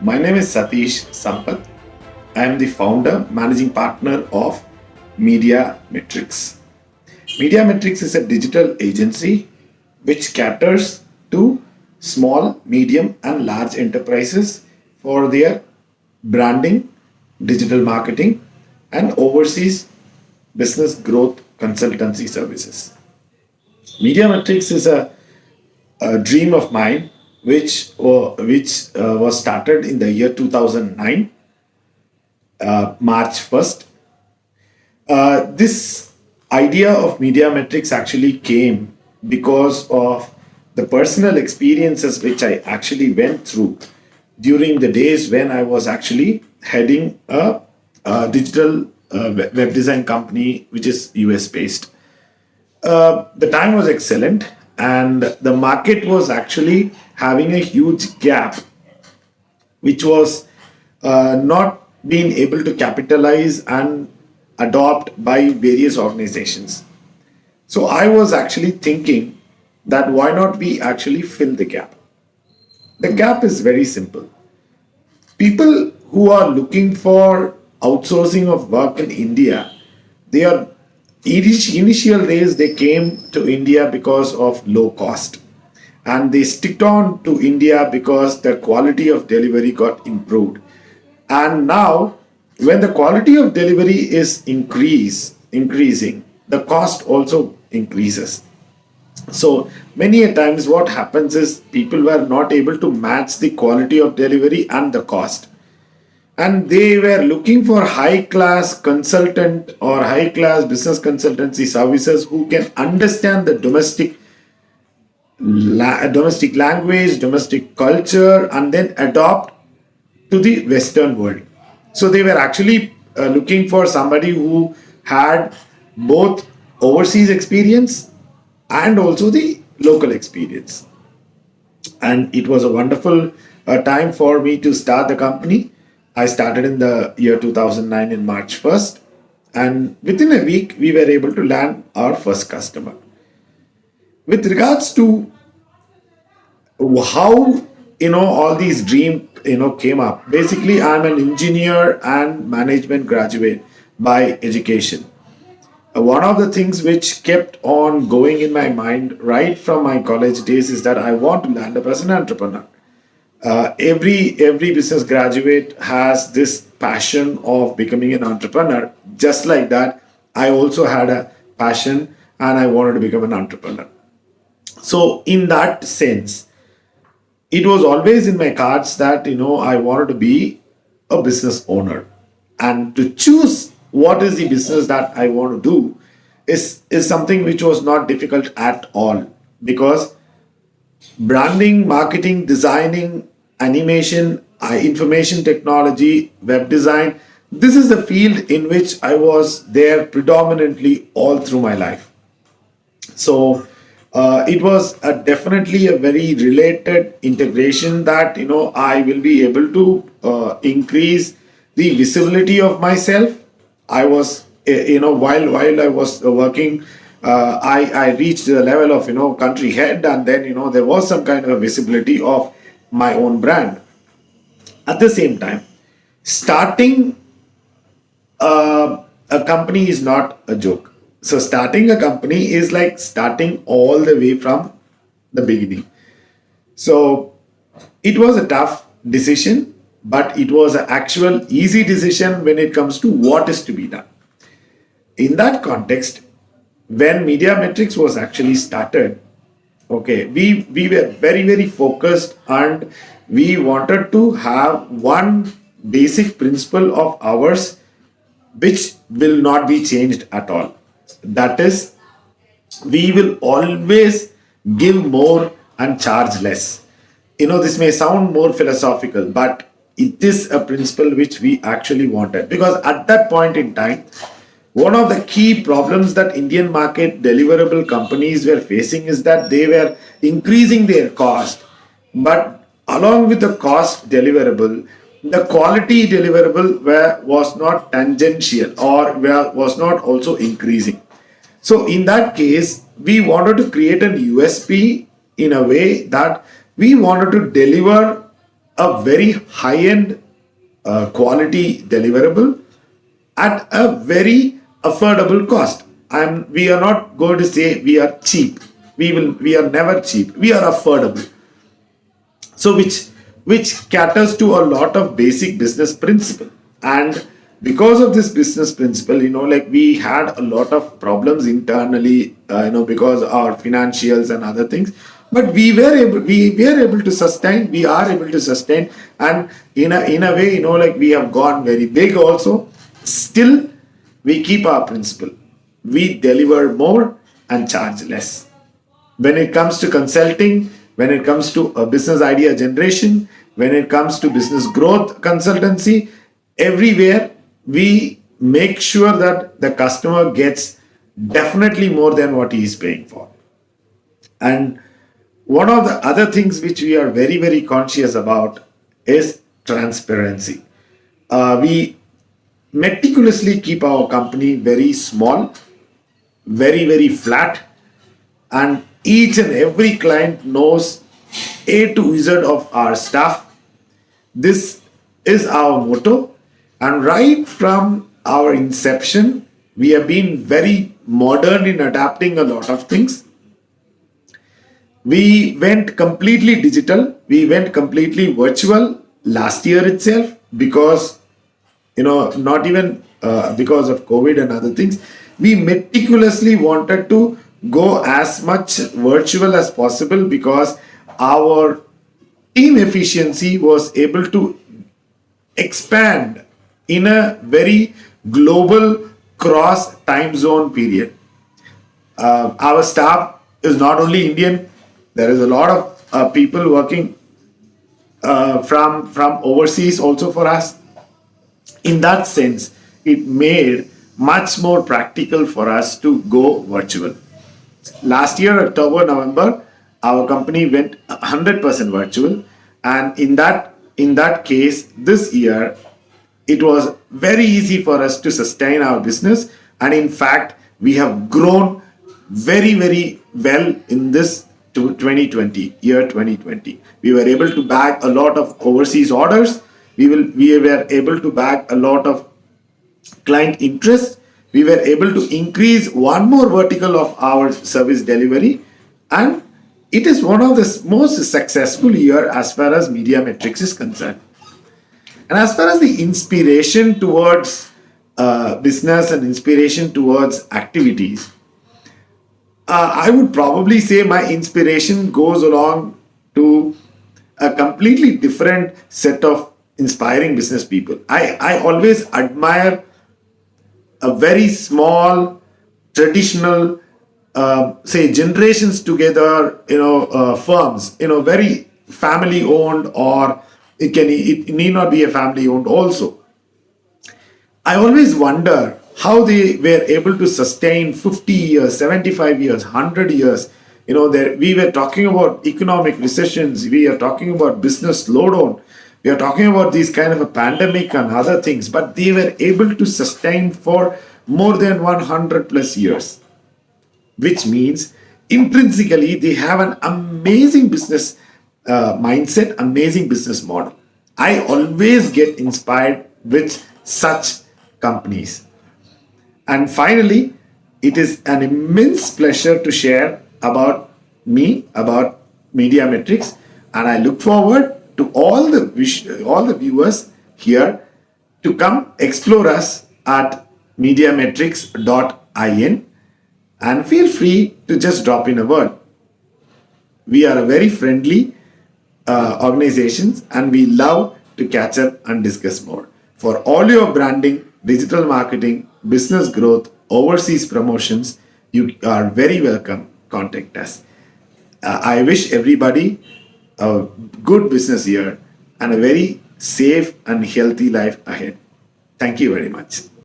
My name is Satish Sampath. I am the founder, managing partner of Media Metrics. Media Metrics is a digital agency which caters to small, medium, and large enterprises for their branding, digital marketing, and overseas business growth consultancy services. Media Metrics is a dream of mine, which was started in the year 2009, March 1st. This idea of Media Metrics actually came because of the personal experiences which I actually went through during the days when I was actually heading a digital web design company which is US based. The time was excellent, and the market was actually having a huge gap, which was not being able to capitalize and adopt by various organizations. So I was actually thinking that why not we actually fill the gap? The gap is very simple. People who are looking for outsourcing of work in India, they are initial days they came to India because of low cost, and they sticked on to India because the quality of delivery got improved. And now, when the quality of delivery is increasing, the cost also increases. So many a times what happens is people were not able to match the quality of delivery and the cost, and they were looking for high class consultant or high class business consultancy services who can understand the domestic language, domestic culture, and then adopt to the western world. So they were actually looking for somebody who had both overseas experience and also the local experience. And it was a wonderful time for me to start the company. I started in the year 2009 in March 1st, and within a week we were able to land our first customer. With regards to how all these dream came up, basically I'm an engineer and management graduate by education. One of the things which kept on going in my mind right from my college days is that I want to land up as an entrepreneur. Every business graduate has this passion of becoming an entrepreneur. Just like that, I also had a passion and I wanted to become an entrepreneur. So in that sense, it was always in my cards that I wanted to be a business owner, and to choose what is the business that I want to do is something which was not difficult at all, because branding, marketing, designing, animation, information technology, web design, this is the field in which I was there predominantly all through my life. So it was definitely a very related integration that I will be able to increase the visibility of myself. I was while I was working, I reached the level of country head, and then there was some kind of a visibility of my own brand. At the same time, starting a company is not a joke. So starting a company is like starting all the way from the beginning. So it was a tough decision, but it was an actual easy decision when it comes to what is to be done. In that context, when Media Metrics was actually started, okay, we were very focused, and we wanted to have one basic principle of ours which will not be changed at all. That is, we will always give more and charge less. This may sound more philosophical, but it is a principle which we actually wanted, because at that point in time, one of the key problems that Indian market deliverable companies were facing is that they were increasing their cost, but along with the cost deliverable, the quality deliverable was not tangential, or was not also increasing. So in that case, we wanted to create an USP in a way that we wanted to deliver a very high-end quality deliverable at a very affordable cost. And we are not going to say we are cheap. We are never cheap. We are affordable. So which caters to a lot of basic business principle. And because of this business principle, like we had a lot of problems internally, because our financials and other things, but we were able to sustain, we are able to sustain. And in a way, like we have gone very big also. Still we keep our principle. We deliver more and charge less. When it comes to consulting, when it comes to a business idea generation, when it comes to business growth consultancy, everywhere we make sure that the customer gets definitely more than what he is paying for. And one of the other things which we are very, very conscious about is transparency. We meticulously keep our company very small, very, very flat, and each and every client knows A to Z of our staff. This is our motto, and right from our inception, we have been very modern in adapting a lot of things. We went completely digital, we went completely virtual last year itself because, not even because of COVID and other things. We meticulously wanted to go as much virtual as possible because our team efficiency was able to expand in a very global cross time zone period. Our staff is not only Indian, there is a lot of people working from overseas also for us. In that sense, it made much more practical for us to go virtual. Last year, October, November, our company went 100% virtual, and in that case, this year it was very easy for us to sustain our business, and in fact, we have grown very, very well in this 2020. We were able to bag a lot of overseas orders. We were able to bag a lot of client interest. We were able to increase one more vertical of our service delivery, and it is one of the most successful year as far as Media Metrics is concerned. And as far as the inspiration towards business and inspiration towards activities, I would probably say my inspiration goes along to a completely different set of inspiring business people. I always admire a very small, traditional, say generations together, firms, very family owned, or it need not be a family owned also. I always wonder how they were able to sustain 50 years, 75 years, 100 years. We were talking about economic recessions, we are talking about business slowdown, we are talking about these kind of a pandemic and other things, but they were able to sustain for more than 100 plus years, which means intrinsically they have an amazing business mindset, amazing business model. I always get inspired with such companies. And finally, it is an immense pleasure to share about me, about Media Metrics, and I look forward to all the viewers here to come explore us at mediametrics.in, and feel free to just drop in a word. We are a very friendly organizations, and we love to catch up and discuss more. For all your branding, digital marketing, business growth, overseas promotions, you are very welcome. Contact us. I wish everybody a good business year and a very safe and healthy life ahead. Thank you very much.